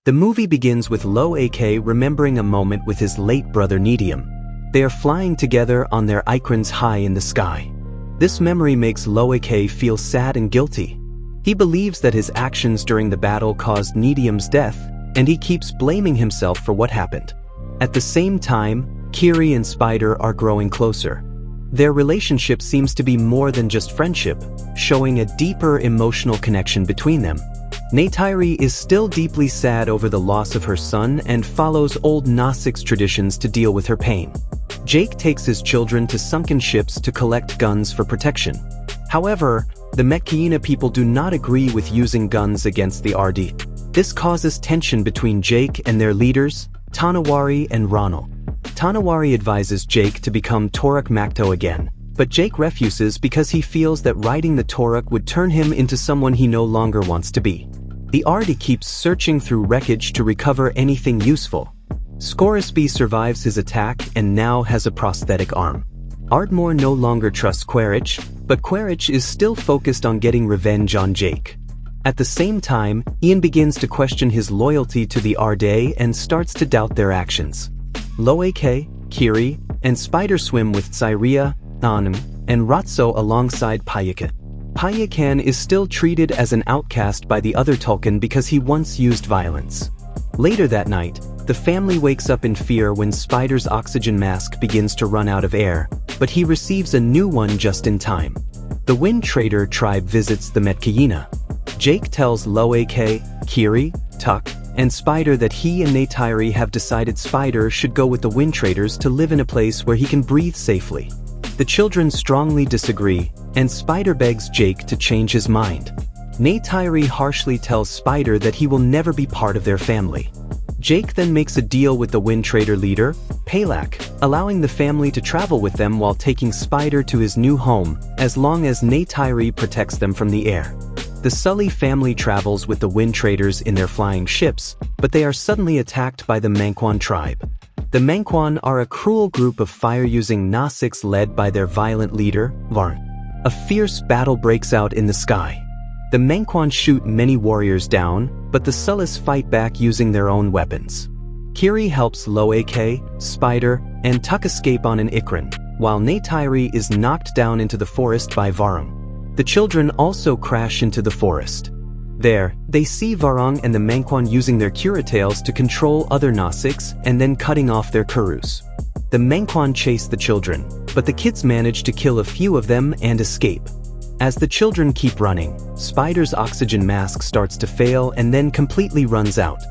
The movie begins with Lo AK remembering a moment with his late brother Nedium. They are flying together on their icons high in the sky. This memory makes Lo AK feel sad and guilty. He believes that his actions during the battle caused Nedium's death, and he keeps blaming himself for what happened. At the same time, Kiri and Spider are growing closer. Their relationship seems to be more than just friendship, showing a deeper emotional connection between them. Neytiri is still deeply sad over the loss of her son and follows old Gnostics traditions to deal with her pain. Jake takes his children to sunken ships to collect guns for protection. However, the Metkayina people do not agree with using guns against the RD. This causes tension between Jake and their leaders, Tanawari and Ronald. Tanawari advises Jake to become Toruk Makto again, but Jake refuses because he feels that riding the Toruk would turn him into someone he no longer wants to be. The RD keeps searching through wreckage to recover anything useful. Scoresby survives his attack and now has a prosthetic arm. Ardmore no longer trusts Quaritch, but Quaritch is still focused on getting revenge on Jake. At the same time, Ian begins to question his loyalty to the RD and starts to doubt their actions. Lo AK, Kiri, and Spider swim with Cyria, Anum, and Ratso alongside Payakan. Payakan is still treated as an outcast by the other Tulkun because he once used violence. Later that night, the family wakes up in fear when Spider's oxygen mask begins to run out of air, but he receives a new one just in time. The Wind Trader tribe visits the Metkayina. Jake tells Lo AK, Kiri, Tuck, and Spider that he and Neytiri have decided Spider should go with the Wind Traders to live in a place where he can breathe safely. The children strongly disagree, and Spider begs Jake to change his mind. Neytiri harshly tells Spider that he will never be part of their family. Jake then makes a deal with the Wind Trader leader, Palak, allowing the family to travel with them while taking Spider to his new home, as long as Neytiri protects them from the air. The Sully family travels with the Wind Traders in their flying ships, but they are suddenly attacked by the Manquan tribe. The Manquan are a cruel group of fire-using Gnostics led by their violent leader, Varn. A fierce battle breaks out in the sky. The Manquan shoot many warriors down, but the Sullis fight back using their own weapons. Kiri helps Lo AK, Spider, and Tuck escape on an Ikran, while Neytiri is knocked down into the forest by Varung. The children also crash into the forest. There, they see Varung and the Manquan using their Curatails to control other Gnostics and then cutting off their Kurus. The Manquan chase the children, but the kids manage to kill a few of them and escape. As the children keep running, Spider's oxygen mask starts to fail and then completely runs out.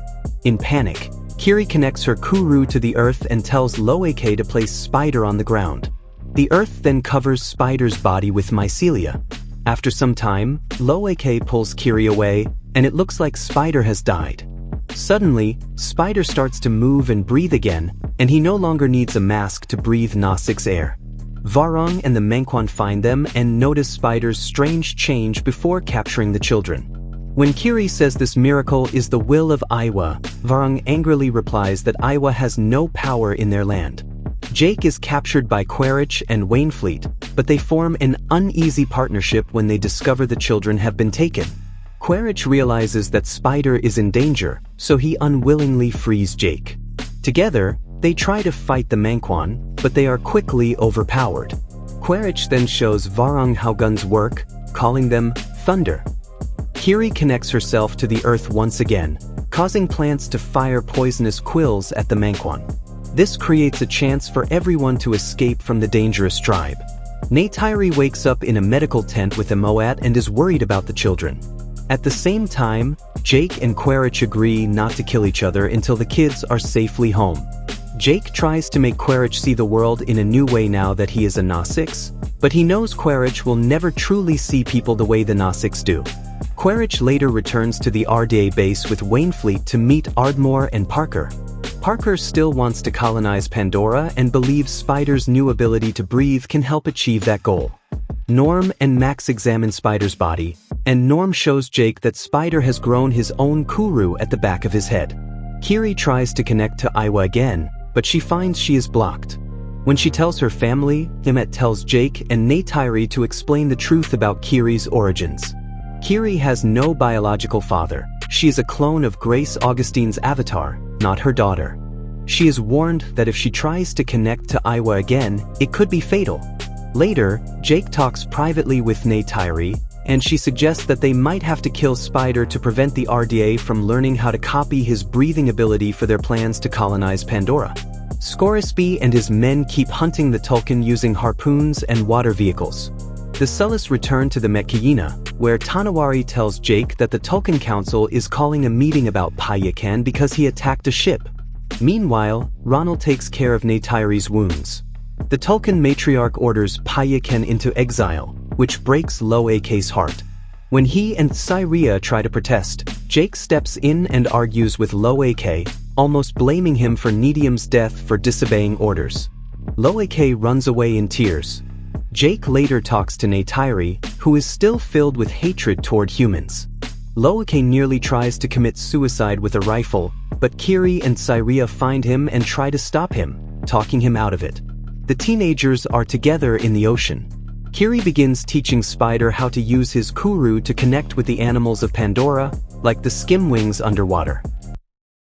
In panic, Kiri connects her Kuru to the earth and tells Lo AK to place Spider on the ground. The earth then covers Spider's body with mycelia. After some time, Lo AK pulls Kiri away, and it looks like Spider has died. Suddenly, Spider starts to move and breathe again, and he no longer needs a mask to breathe Gnostic's air. Varung and the Manquan find them and notice Spider's strange change before capturing the children. When Kiri says this miracle is the will of Iwa, Varung angrily replies that Iwa has no power in their land. Jake is captured by Quaritch and Wainfleet, but they form an uneasy partnership when they discover the children have been taken. Quaritch realizes that Spider is in danger, so he unwillingly frees Jake. Together, they try to fight the Manquan, but they are quickly overpowered. Quaritch then shows Varung how guns work, calling them Thunder. Kiri connects herself to the earth once again, causing plants to fire poisonous quills at the Manquan. This creates a chance for everyone to escape from the dangerous tribe. Neytiri wakes up in a medical tent with Emoat and is worried about the children. At the same time, Jake and Quaritch agree not to kill each other until the kids are safely home. Jake tries to make Quaritch see the world in a new way now that he is a Gnostics, but he knows Quaritch will never truly see people the way the Gnostics do. Quaritch later returns to the RDA base with Wainfleet to meet Ardmore and Parker. Parker still wants to colonize Pandora and believes Spider's new ability to breathe can help achieve that goal. Norm and Max examine Spider's body, and Norm shows Jake that Spider has grown his own Kuru at the back of his head. Kiri tries to connect to Iwa again, but she finds she is blocked. When she tells her family, Emmet tells Jake and Neytiri to explain the truth about Kiri's origins. Kiri has no biological father, She is a clone of Grace Augustine's avatar, not her daughter. She is warned that if she tries to connect to Iwa again, it could be fatal. Later, Jake talks privately with Neytiri, and she suggests that they might have to kill Spider to prevent the RDA from learning how to copy his breathing ability for their plans to colonize Pandora. Scoresby and his men keep hunting the Tulkun using harpoons and water vehicles. The Sullus return to the Metkayina, where Tanawari tells Jake that the Tulkun Council is calling a meeting about Payakan because he attacked a ship. Meanwhile, Ronald takes care of Neytiri's wounds. The Tulkun matriarch orders Payakan into exile, which breaks Lo-Ak's heart. When he and Cyria try to protest, Jake steps in and argues with Lo-Ak, almost blaming him for Nedium's death for disobeying orders. Lo-Ak runs away in tears. Jake later talks to Neytiri, who is still filled with hatred toward humans. Lo-Ak nearly tries to commit suicide with a rifle, but Kiri and Cyria find him and try to stop him, talking him out of it. The teenagers are together in the ocean. Kiri begins teaching Spider how to use his Kuru to connect with the animals of Pandora, like the skimwings underwater.